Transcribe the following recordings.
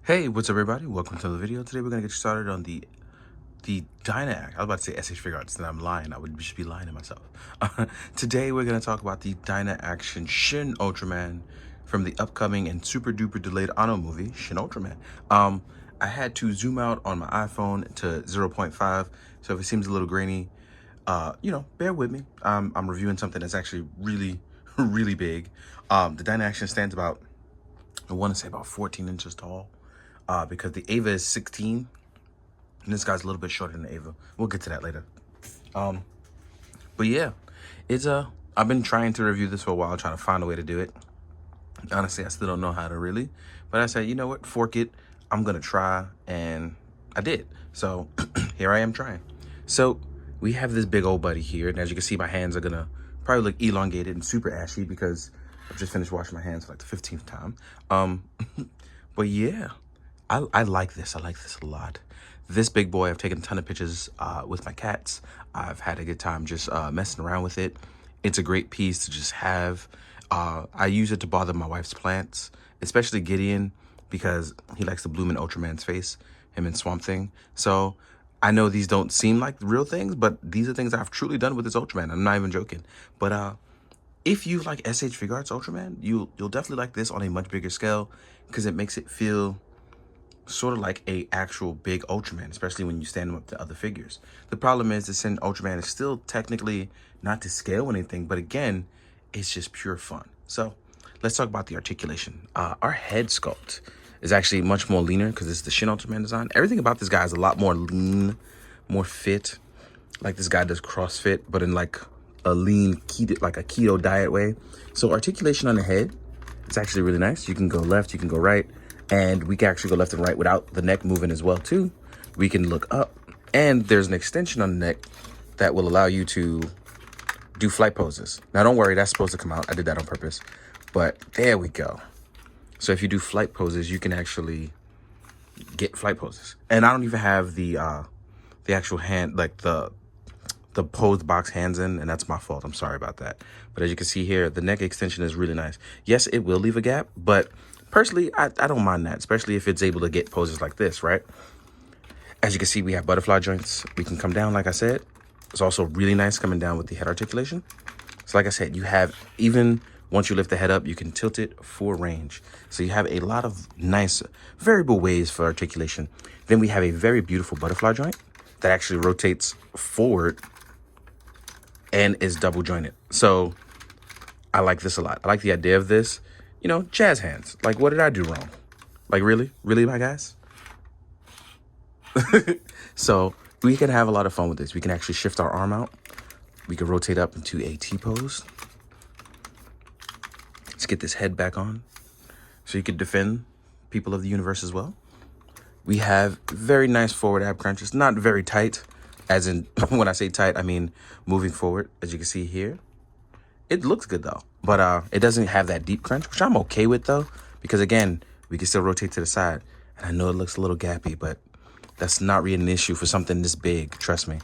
Hey, what's up everybody? Welcome to the video. Today we're gonna get started on the DYNAACTION. I was about to say SH Figure Arts, and I'm lying. I would just be lying to myself. Today we're gonna talk about the DYNAACTION Shin Ultraman from the upcoming and super duper delayed Anno movie, Shin Ultraman. I had to zoom out on my iPhone to 0.5, so if it seems a little grainy, bear with me. I'm reviewing something that's actually really, really big. The DYNAACTION stands about, I want to say about 14 inches tall. Because the Ava is 16, and this guy's a little bit shorter than the Ava. We'll get to that later. But yeah, it's I've been trying to review this for a while, trying to find a way to do it. Honestly, I still don't know how to really, but I said, you know what, fork it. I'm gonna try, and I did. So here I am trying. So we have this big old buddy here, and as you can see, my hands are gonna probably look elongated and super ashy because I've just finished washing my hands for like the 15th time. But yeah. I like this. I like this a lot. This big boy, I've taken a ton of pictures with my cats. I've had a good time just messing around with it. It's a great piece to just have. I use it to bother my wife's plants, especially Gideon, because he likes to bloom in Ultraman's face, him and Swamp Thing. So I know these don't seem like real things, but these are things I've truly done with this Ultraman. I'm not even joking. But if you like SH Figure Arts Ultraman, you'll definitely like this on a much bigger scale because it makes it feel sort of like a actual big Ultraman, especially when you stand them up to other figures. The problem is the Shin Ultraman is still technically not to scale anything, but again, it's just pure fun. So let's talk about the articulation. Our head sculpt is actually much more leaner because it's the Shin Ultraman design. Everything about this guy is a lot more lean, more fit. Like this guy does CrossFit, but in like a lean keto, like a keto diet way. So articulation on the head is actually really nice. You can go left, you can go right. And we can actually go left and right without the neck moving as well too. We can look up, and there's an extension on the neck that will allow you to do flight poses. Now don't worry, that's supposed to come out. I did that on purpose, but there we go. So if you do flight poses, you can actually get flight poses. And I don't even have the actual hand, like the posed box hands in, and that's my fault. I'm sorry about that. But as you can see here, the neck extension is really nice. Yes, it will leave a gap, but personally, I don't mind that, especially if it's able to get poses like this, right? As you can see, we have butterfly joints. We can come down, like I said. It's also really nice coming down with the head articulation. So like I said, you have, even once you lift the head up, you can tilt it for range. So you have a lot of nice variable ways for articulation. Then we have a very beautiful butterfly joint that actually rotates forward and is double jointed. So I like this a lot. I like the idea of this. You know, jazz hands. Like, what did I do wrong? Like, really? Really, my guys? So we can have a lot of fun with this. We can actually shift our arm out. We can rotate up into a T-pose. Let's get this head back on so you can defend people of the universe as well. We have very nice forward ab crunches. Not very tight, as in, when I say tight, I mean moving forward, as you can see here. It looks good though, but it doesn't have that deep crunch, which I'm okay with though, because again, we can still rotate to the side. And I know it looks a little gappy, but that's not really an issue for something this big, trust me.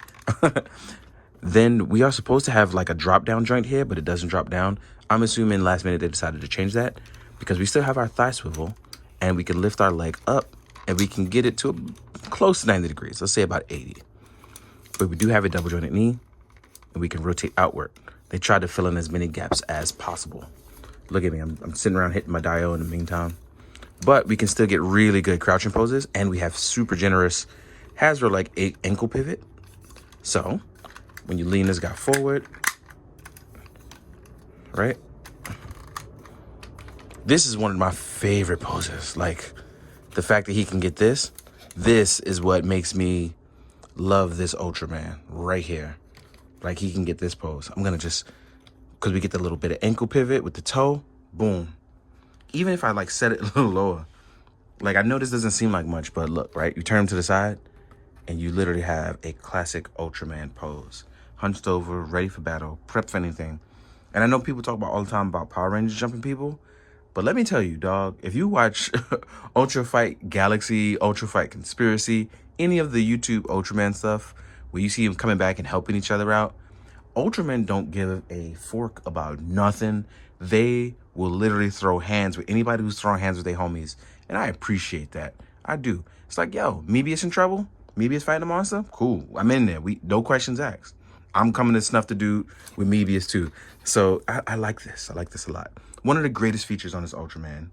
Then we are supposed to have like a drop down joint here, but it doesn't drop down. I'm assuming last minute they decided to change that because we still have our thigh swivel and we can lift our leg up and we can get it to close to 90 degrees. Let's say about 80. But we do have a double jointed knee and we can rotate outward. They tried to fill in as many gaps as possible. Look at me, I'm sitting around hitting my dio in the meantime. But we can still get really good crouching poses, and we have super generous Hasbro like 8 ankle pivot. So when you lean this guy forward, right? This is one of my favorite poses. Like the fact that he can get this is what makes me love this Ultraman right here. Like he can get this pose. I'm gonna just, cause we get the little bit of ankle pivot with the toe, boom. Even if I like set it a little lower, like I know this doesn't seem like much, but look, right? You turn him to the side and you literally have a classic Ultraman pose. Hunched over, ready for battle, prep for anything. And I know people talk about all the time about Power Rangers jumping people, but let me tell you, dog, if you watch Ultra Fight Galaxy, Ultra Fight Conspiracy, any of the YouTube Ultraman stuff, where you see them coming back and helping each other out, Ultramen don't give a fork about nothing. They will literally throw hands with anybody who's throwing hands with their homies. And I appreciate that. I do. It's like, yo, Mebius in trouble? Mebius fighting a monster? Cool. I'm in there. No questions asked. I'm coming to snuff the dude with Mebius too. So I like this. I like this a lot. One of the greatest features on this Ultraman,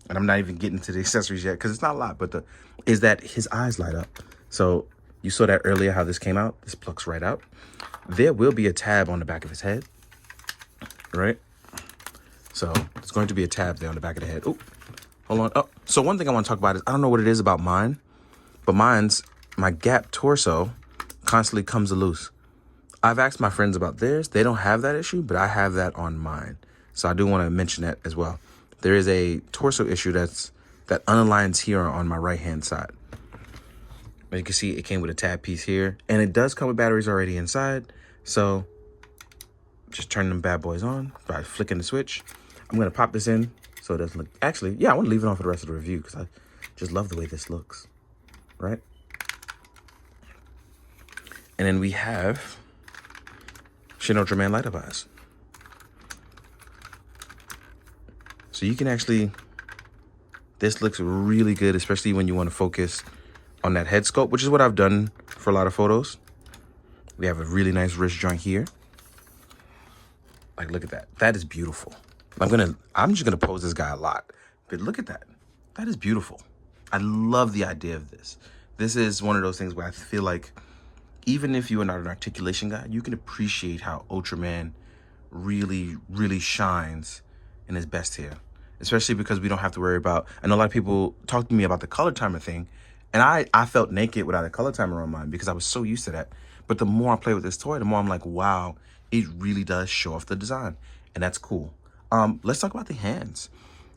and I'm not even getting to the accessories yet because it's not a lot, but is that his eyes light up. So you saw that earlier how this came out. This plucks right out. There will be a tab on the back of his head, right? So there's going to be a tab there on the back of the head. Oh, hold on. Oh, so one thing I want to talk about is I don't know what it is about mine, but my gap torso constantly comes loose. I've asked my friends about theirs. They don't have that issue, but I have that on mine. So I do want to mention that as well. There is a torso issue that unaligns here on my right-hand side. As you can see, it came with a tab piece here, and it does come with batteries already inside. So just turn them bad boys on by flicking the switch. I'm going to pop this in so it doesn't look... Actually, yeah, I want to leave it on for the rest of the review because I just love the way this looks, right? And then we have Shin Ultraman Light Up Eyes. So you can actually... This looks really good, especially when you want to focus on that head sculpt, which is what I've done for a lot of photos. We have a really nice wrist joint here. Like, look at that. That is beautiful. I'm just gonna pose this guy a lot, but look at that. That is beautiful. I love the idea of this. This is one of those things where I feel like even if you are not an articulation guy, you can appreciate how Ultraman really, really shines in his best here. Especially because we don't have to worry about, I know a lot of people talk to me about the color timer thing, and I felt naked without a color timer on mine because I was so used to that. But the more I play with this toy, the more I'm like, wow, it really does show off the design. And that's cool. Let's talk about the hands.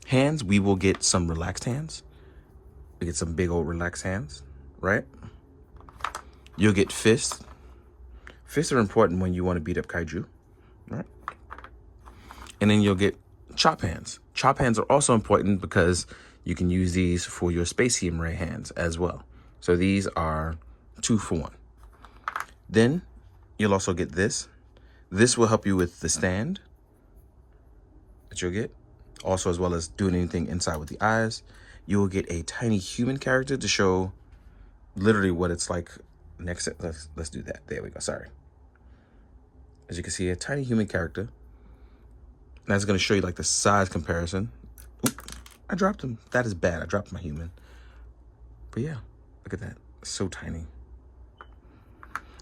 Hands, we will get some relaxed hands. We get some big old relaxed hands, right? You'll get fists. Fists are important when you want to beat up kaiju, right? And then you'll get chop hands. Chop hands are also important because you can use these for your Spacium Ray hands as well. So these are 2 for 1. Then you'll also get this. This will help you with the stand that you'll get. Also, as well as doing anything inside with the eyes. You will get a tiny human character to show literally what it's like next. Let's do that. There we go. Sorry. As you can see, a tiny human character. And that's going to show you like the size comparison. Oop, I dropped him. That is bad. I dropped my human. But yeah, look at that. It's so tiny.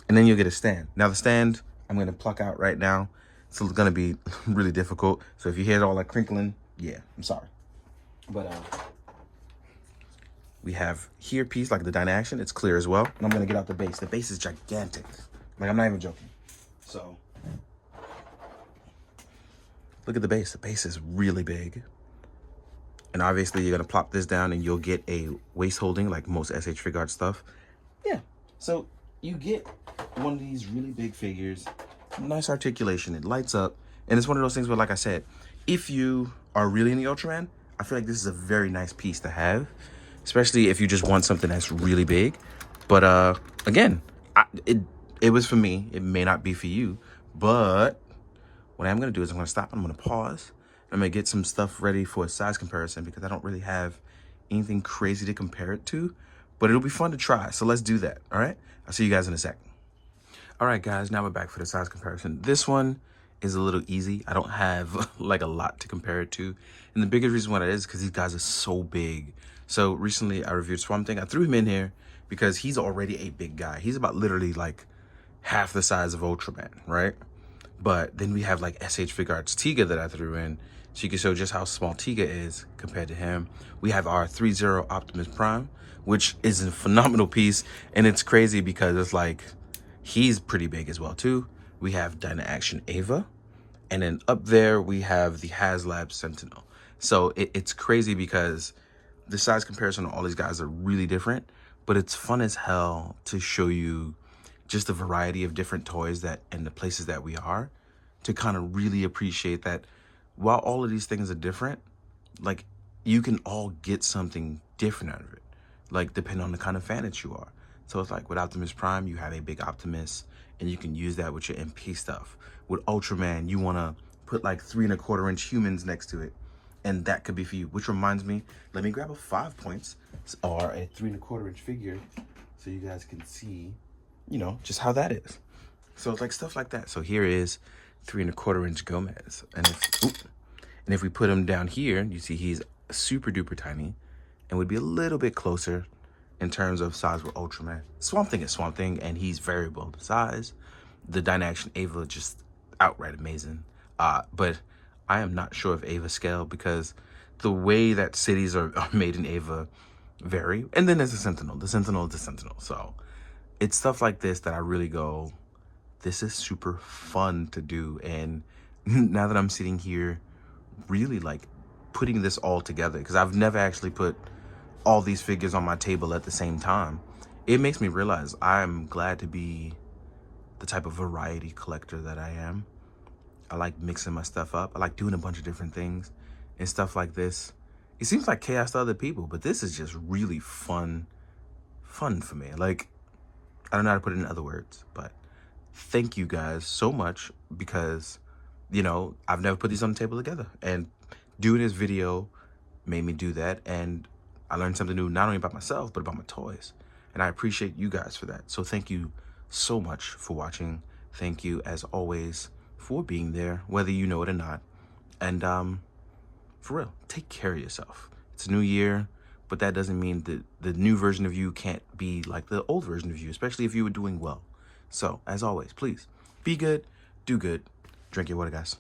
And then you'll get a stand. Now the stand, I'm going to pluck out right now. So it's going to be really difficult. So if you hear all that crinkling, yeah, I'm sorry. But we have here piece like the DYNAACTION. It's clear as well. And I'm going to get out the base. The base is gigantic. Like, I'm not even joking. So look at the base. The base is really big. And obviously you're going to plop this down and you'll get a waist holding like most SH Figure Art stuff. Yeah. So you get one of these really big figures. Nice articulation. It lights up. And it's one of those things where, like I said, if you are really in the Ultraman, I feel like this is a very nice piece to have. Especially if you just want something that's really big. But again, it was for me. It may not be for you. But what I'm going to do is I'm going to stop. I'm going to pause. I'm going to get some stuff ready for a size comparison because I don't really have anything crazy to compare it to. But it'll be fun to try. So let's do that. All right? I'll see you guys in a sec. All right, guys. Now we're back for the size comparison. This one is a little easy. I don't have like a lot to compare it to. And the biggest reason why that is because these guys are so big. So recently I reviewed Swamp Thing. I threw him in here because he's already a big guy. He's about literally like half the size of Ultraman, right? But then we have like SH Figure Arts Tiga that I threw in. So you can show just how small Tiga is compared to him. We have our 3-0 Optimus Prime, which is a phenomenal piece. And it's crazy because it's like, he's pretty big as well too. We have DYNAACTION Ava. And then up there, we have the HasLab Sentinel. So it's crazy because the size comparison on all these guys are really different. But it's fun as hell to show you just the variety of different toys that and the places that we are, to kind of really appreciate that while all of these things are different, like you can all get something different out of it, like depending on the kind of fan that you are. So it's like with Optimus Prime, you have a big Optimus and you can use that with your MP stuff. With Ultraman, you want to put like 3 1/4 inch humans next to it and that could be for you. Which reminds me, let me grab a 5 points or a 3 1/4 inch figure so you guys can see, you know, just how that is. So it's like stuff like that. So here is 3 1/4 inch Gomez, and if we put him down here, you see he's super duper tiny and would be a little bit closer in terms of size with Ultraman. Swamp Thing is Swamp Thing, and he's variable in size. The DYNAACTION Ava just outright amazing. But I am not sure of Ava scale because the way that cities are made in Ava vary. And then there's the Sentinel. The Sentinel is the Sentinel. So it's stuff like this that I really go, this is super fun to do. And now that I'm sitting here really like putting this all together, because I've never actually put all these figures on my table at the same time, it makes me realize I'm glad to be the type of variety collector that I am. I like mixing my stuff up. I like doing a bunch of different things and stuff like this. It seems like chaos to other people, but this is just really fun for me. Like, I don't know how to put it in other words, but thank you guys so much, because, you know, I've never put these on the table together, and doing this video made me do that, and I learned something new, not only about myself, but about my toys, and I appreciate you guys for that. So thank you so much for watching. Thank you, as always, for being there, whether you know it or not. And for real, take care of yourself. It's a new year, but that doesn't mean that the new version of you can't be like the old version of you, especially if you were doing well. So, as always, please be good, do good, drink your water, guys.